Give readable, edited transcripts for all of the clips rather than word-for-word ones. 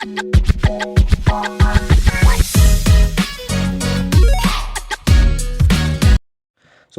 So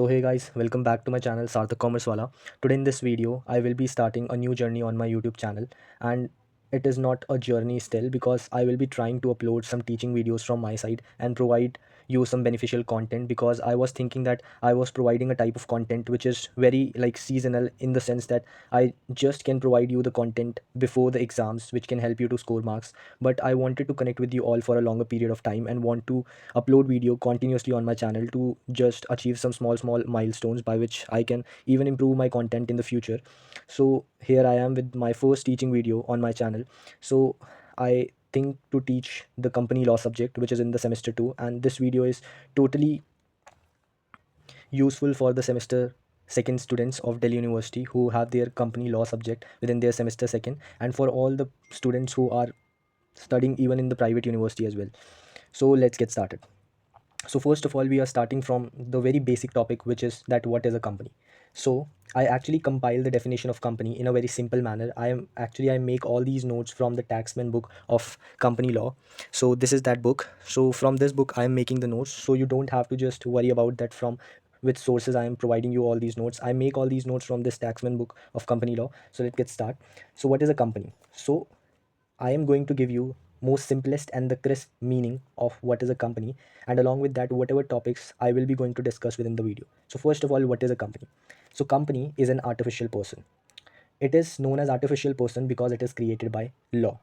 hey guys, welcome back to my channel Sarthak Commerce Wala. Today in this video, I will be starting a new journey on my YouTube channel, and it is not a journey still because I will be trying to upload some teaching videos from my side and provide you some beneficial content, because I was thinking that I was providing a type of content which is very like seasonal, in the sense that I just can provide you the content before the exams which can help you to score marks. But I wanted to connect with you all for a longer period of time and want to upload video continuously on my channel to just achieve some small milestones by which I can even improve my content in the future. So here I am with my first teaching video on my channel. So I think to teach the company law subject which is in the semester 2, and this video is totally useful for the semester second students of Delhi University who have their company law subject within their semester second, and for all the students who are studying even in the private university as well. So let's get started. So first of all, we are starting from the very basic topic, which is that what is a company. So I actually compile the definition of company in a very simple manner. I make all these notes from the taxman book of company law. So this is that book. So from this book I am making the notes, so you don't have to just worry about that from which sources I am providing you all these notes. I make all these notes from this taxman book of company law. So let's get started. So what is a company? So I am going to give you most simplest and the crisp meaning of what is a company, and along with that whatever topics I will be going to discuss within the video. So first of all, what is a company? So company is an artificial person. It is known as artificial person because it is created by law.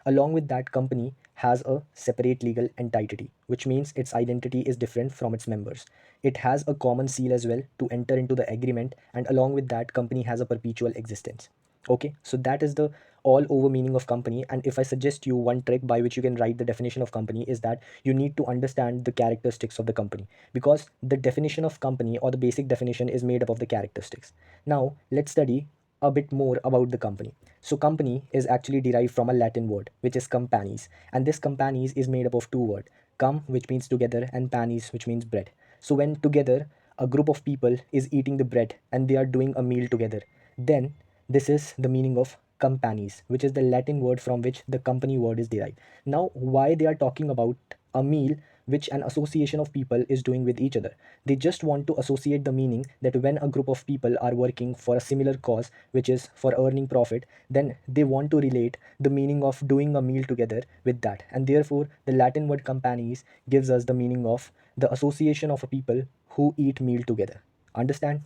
Along with that, company has a separate legal entity, which means its identity is different from its members. It has a common seal as well to enter into the agreement, and along with that, company has a perpetual existence. Okay, so that is the all over meaning of company. And if I suggest you one trick by which you can write the definition of company, is that you need to understand the characteristics of the company, because the definition of company or the basic definition is made up of the characteristics. Now let's study a bit more about the company. So company is actually derived from a Latin word which is companies, and this companies is made up of two words: cum, which means together, and panis, which means bread. So when together a group of people is eating the bread and they are doing a meal together, then this is the meaning of companies, which is the Latin word from which the company word is derived. Now why they are talking about a meal which an association of people is doing with each other? They just want to associate the meaning that when a group of people are working for a similar cause, which is for earning profit, then they want to relate the meaning of doing a meal together with that. And therefore, the Latin word companies gives us the meaning of the association of a people who eat meal together. Understand?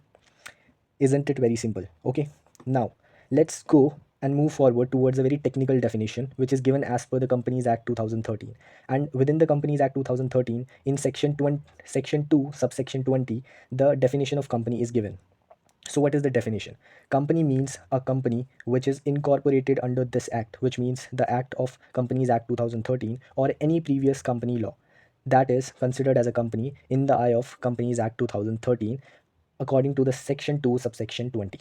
Isn't it very simple? Okay. Now, let's go and move forward towards a very technical definition which is given as per the Companies Act 2013. And within the Companies Act 2013, in section 20, section 2 subsection 20, the definition of company is given. So what is the definition? Company means a company which is incorporated under this act, which means the Act of Companies Act 2013 or any previous company law, that is considered as a company in the eye of Companies Act 2013, according to the section 2 subsection 20.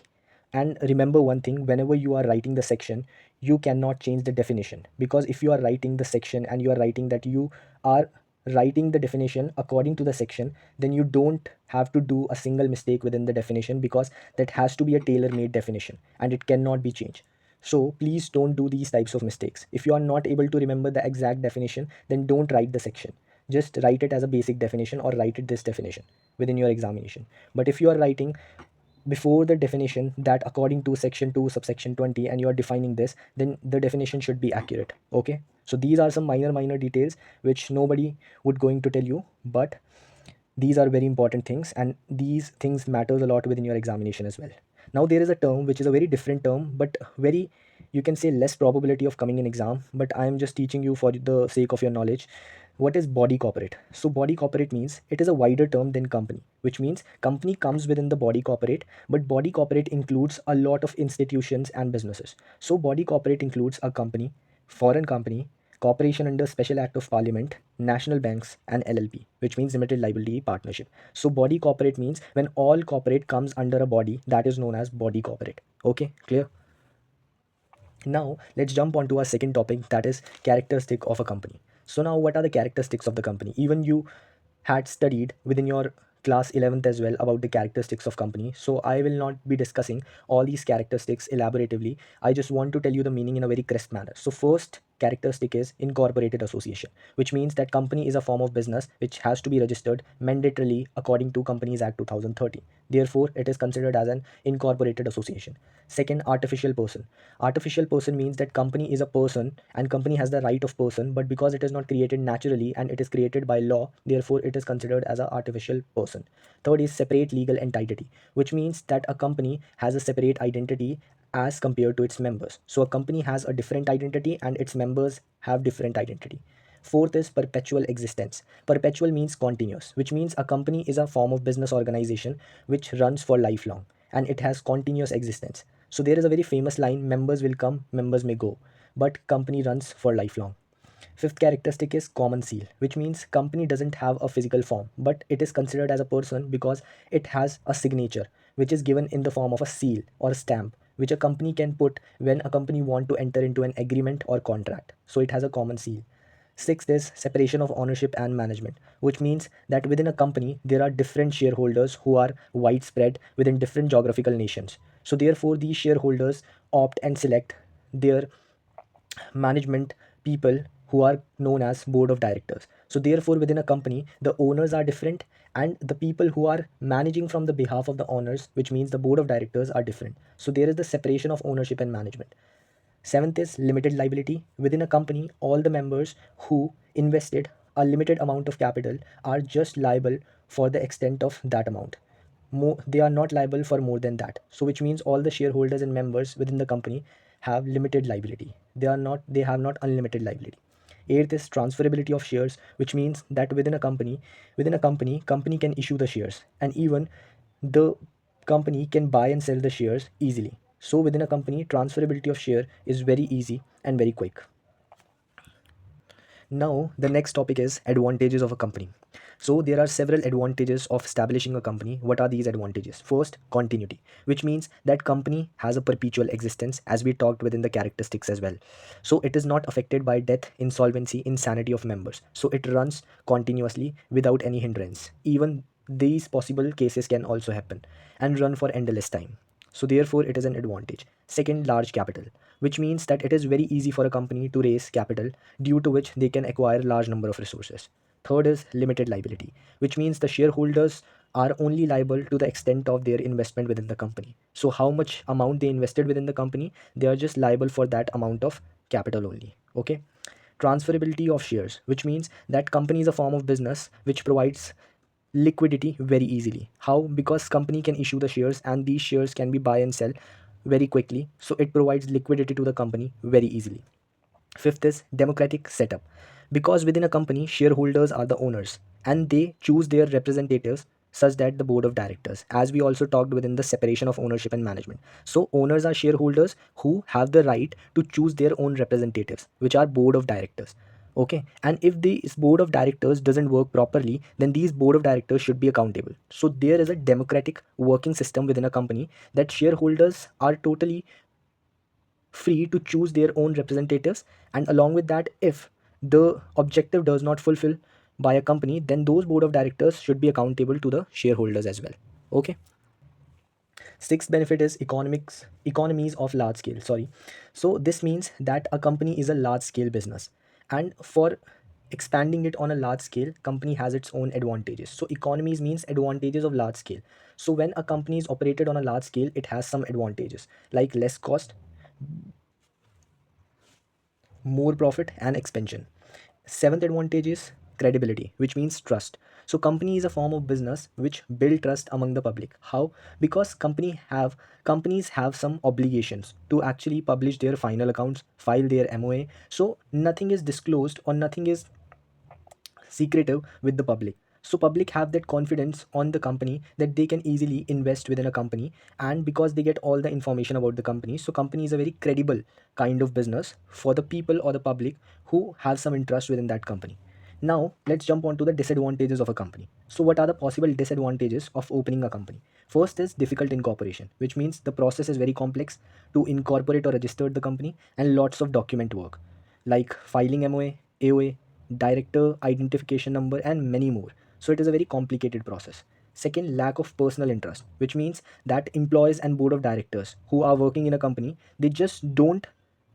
And remember one thing: whenever you are writing the section, you cannot change the definition, because if you are writing the section and you are writing that you are writing the definition according to the section, then you don't have to do a single mistake within the definition, because that has to be a tailor made definition and it cannot be changed. So please don't do these types of mistakes. If you are not able to remember the exact definition, then don't write the section. Just write it as a basic definition or write it this definition within your examination. But if you are writing before the definition that according to section 2 subsection 20 and you are defining this, then the definition should be accurate. Okay, so these are some minor details which nobody would going to tell you, but these are very important things, and these things matters a lot within your examination as well. Now there is a term which is a very different term, but very, you can say, less probability of coming in exam, but I am just teaching you for the sake of your knowledge. What is body corporate? So body corporate means it is a wider term than company, which means company comes within the body corporate, but body corporate includes a lot of institutions and businesses. So body corporate includes a company, foreign company, corporation under special act of parliament, national banks, and LLP, which means limited liability partnership. So body corporate means when all corporate comes under a body, that is known as body corporate. Okay, clear? Now let's jump onto our second topic, that is characteristic of a company. So now what are the characteristics of the company? Even you had studied within your class 11th as well about the characteristics of company. So I will not be discussing all these characteristics elaboratively. I just want to tell you the meaning in a very crisp manner. So first characteristic is incorporated association, which means that company is a form of business which has to be registered mandatorily according to Companies Act 2013. Therefore, it is considered as an incorporated association. Second, artificial person. Artificial person means that company is a person and company has the right of person, but because it is not created naturally and it is created by law, therefore it is considered as an artificial person. Third is separate legal entity, which means that a company has a separate identity as compared to its members. So a company has a different identity and its members have different identity. Fourth is perpetual existence. Perpetual means continuous, which means a company is a form of business organization which runs for lifelong and it has continuous existence. So there is a very famous line, members will come, members may go, but company runs for lifelong. Fifth characteristic is common seal, which means company doesn't have a physical form, but it is considered as a person because it has a signature, which is given in the form of a seal or a stamp, which a company can put when a company want to enter into an agreement or contract. So it has a common seal. Sixth is separation of ownership and management, which means that within a company, there are different shareholders who are widespread within different geographical nations. So therefore, these shareholders opt and select their management people who are known as board of directors. So therefore, within a company, the owners are different and the people who are managing from the behalf of the owners, which means the board of directors, are different. So there is the separation of ownership and management. Seventh is limited liability. Within a company, all the members who invested a limited amount of capital are just liable for the extent of that amount. They are not liable for more than that. So which means all the shareholders and members within the company have limited liability. They have not unlimited liability. Eighth is transferability of shares, which means that company can issue the shares and even the company can buy and sell the shares easily. So within a company, transferability of share is very easy and very quick. Now, the next topic is advantages of a company. So, there are several advantages of establishing a company. What are these advantages? First, continuity, which means that company has a perpetual existence, as we talked within the characteristics as well. So, it is not affected by death, insolvency, insanity of members. So, it runs continuously without any hindrance. Even these possible cases can also happen and run for endless time. So therefore, it is an advantage. Second, large capital, which means that it is very easy for a company to raise capital due to which they can acquire large number of resources. Third is limited liability, which means the shareholders are only liable to the extent of their investment within the company. So how much amount they invested within the company, they are just liable for that amount of capital only. Okay. Transferability of shares, which means that company is a form of business which provides liquidity very easily. How? Because company can issue the shares and these shares can be buy and sell very quickly, so it provides liquidity to the company very easily. Fifth is democratic setup, because within a company shareholders are the owners and they choose their representatives, such that the board of directors, as we also talked within the separation of ownership and management. So owners are shareholders who have the right to choose their own representatives, which are board of directors. Okay, and if this board of directors doesn't work properly, then these board of directors should be accountable. So there is a democratic working system within a company, that shareholders are totally free to choose their own representatives, and along with that, if the objective does not fulfill by a company, then those board of directors should be accountable to the shareholders as well. Okay. Sixth benefit is economies of large scale. Sorry. So this means that a company is a large scale business, and for expanding it on a large scale, company has its own advantages. So economies means advantages of large scale. So when a company is operated on a large scale, it has some advantages like less cost, more profit and expansion. Seventh advantage is credibility, which means trust. So company is a form of business which build trust among the public. How? Because companies have some obligations to actually publish their final accounts, file their MOA. So nothing is disclosed or nothing is secretive with the public. So public have that confidence on the company that they can easily invest within a company, and because they get all the information about the company, so company is a very credible kind of business for the people or the public who have some interest within that company. Now let's jump on to the disadvantages of a company. So what are the possible disadvantages of opening a company? First is difficult incorporation, which means the process is very complex to incorporate or register the company, and lots of document work like filing MOA, AOA, director identification number, and many more. So it is a very complicated process. Second, lack of personal interest, which means that employees and board of directors who are working in a company, they just don't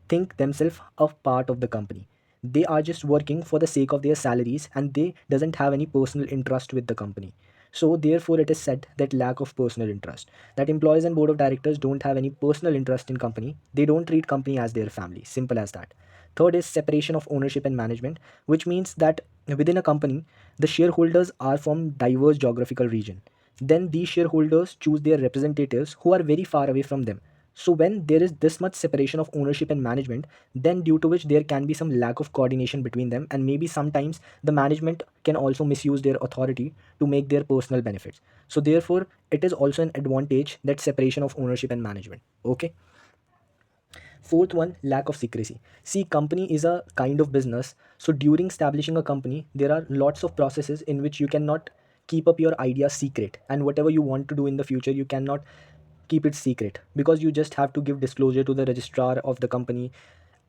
think themselves a part of the company. They are just working for the sake of their salaries, and they doesn't have any personal interest with the company. So therefore it is said that lack of personal interest, that employees and board of directors don't have any personal interest in company. They don't treat company as their family, simple as that. Third is separation of ownership and management, which means that within a company the shareholders are from diverse geographical region. Then these shareholders choose their representatives who are very far away from them. So when there is this much separation of ownership and management, then due to which there can be some lack of coordination between them, and maybe sometimes the management can also misuse their authority to make their personal benefits. So therefore it is also an advantage, that separation of ownership and management. Okay. Fourth one, lack of secrecy. See, company is a kind of business. So during establishing a company, there are lots of processes in which you cannot keep up your ideas secret. And whatever you want to do in the future, you cannot keep it secret, because you just have to give disclosure to the registrar of the company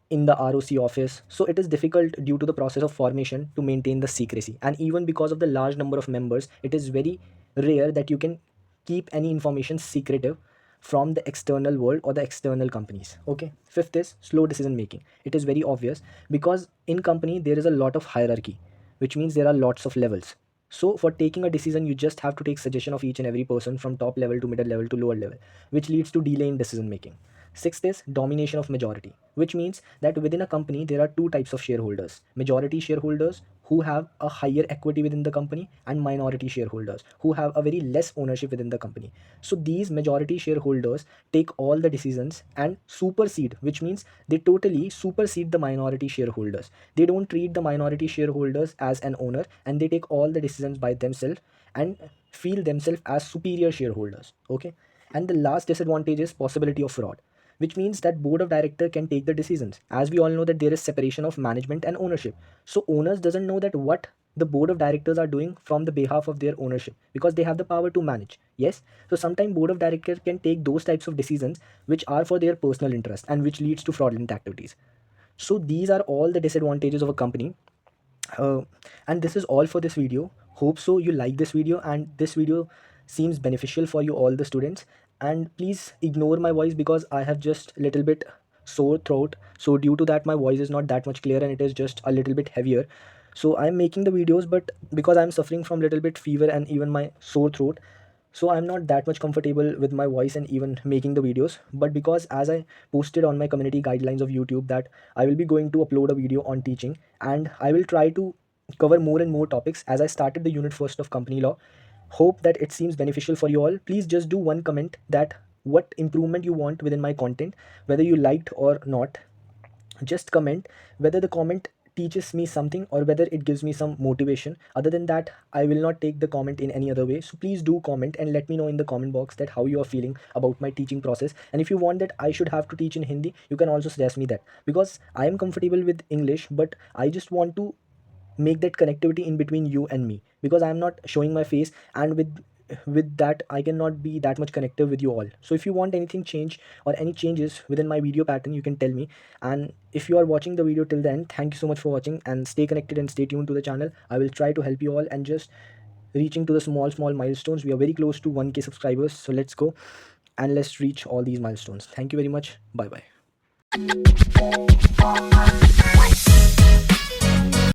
in the ROC office. So it is difficult due to the process of formation to maintain the secrecy. And even because of the large number of members, it is very rare that you can keep any information secretive from the external world or the external companies. Okay. Fifth is slow decision making. It is very obvious, because in company there is a lot of hierarchy, which means there are lots of levels. So for taking a decision, you just have to take suggestion of each and every person from top level to middle level to lower level, which leads to delay in decision making. Sixth is domination of majority, which means that within a company there are two types of shareholders: majority shareholders who have a higher equity within the company, and minority shareholders who have a very less ownership within the company. So these majority shareholders take all the decisions and supersede, which means they totally supersede the minority shareholders. They don't treat the minority shareholders as an owner, and they take all the decisions by themselves and feel themselves as superior shareholders. Okay. And the last disadvantage is possibility of fraud, which means that board of director can take the decisions. As we all know that there is separation of management and ownership. So owners doesn't know that what the board of directors are doing from the behalf of their ownership, because they have the power to manage. Yes. So sometimes board of director can take those types of decisions which are for their personal interest, and which leads to fraudulent activities. So these are all the disadvantages of a company. uh, and this is all for this video. Hope so you like this video, and this video seems beneficial for you all the students. And please ignore my voice, because I have just a little bit sore throat. So due to that my voice is not that much clear, and it is just a little bit heavier. So I'm making the videos, but because I'm suffering from little bit fever and even my sore throat, so I'm not that much comfortable with my voice and even making the videos. But because as I posted on my community guidelines of YouTube that I will be going to upload a video on teaching, and I will try to cover more and more topics as I started the unit first of company law. Hope that it seems beneficial for you all. Please just do one comment that what improvement you want within my content, whether you liked or not. Just comment whether the comment teaches me something or whether it gives me some motivation. Other than that, I will not take the comment in any other way. So please do comment and let me know in the comment box that how you are feeling about my teaching process. And if you want that I should have to teach in Hindi, you can also suggest me that, because I am comfortable with English, but I just want to make that connectivity in between you and me, because I'm not showing my face, and with that I cannot be that much connected with you all. So if you want anything change or any changes within my video pattern, you can tell me. And if you are watching the video till the end, thank you so much for watching, and stay connected and stay tuned to the channel. I will try to help you all and just reaching to the small milestones. We are very close to 1K subscribers, so let's go and let's reach all these milestones. Thank you very much. Bye bye.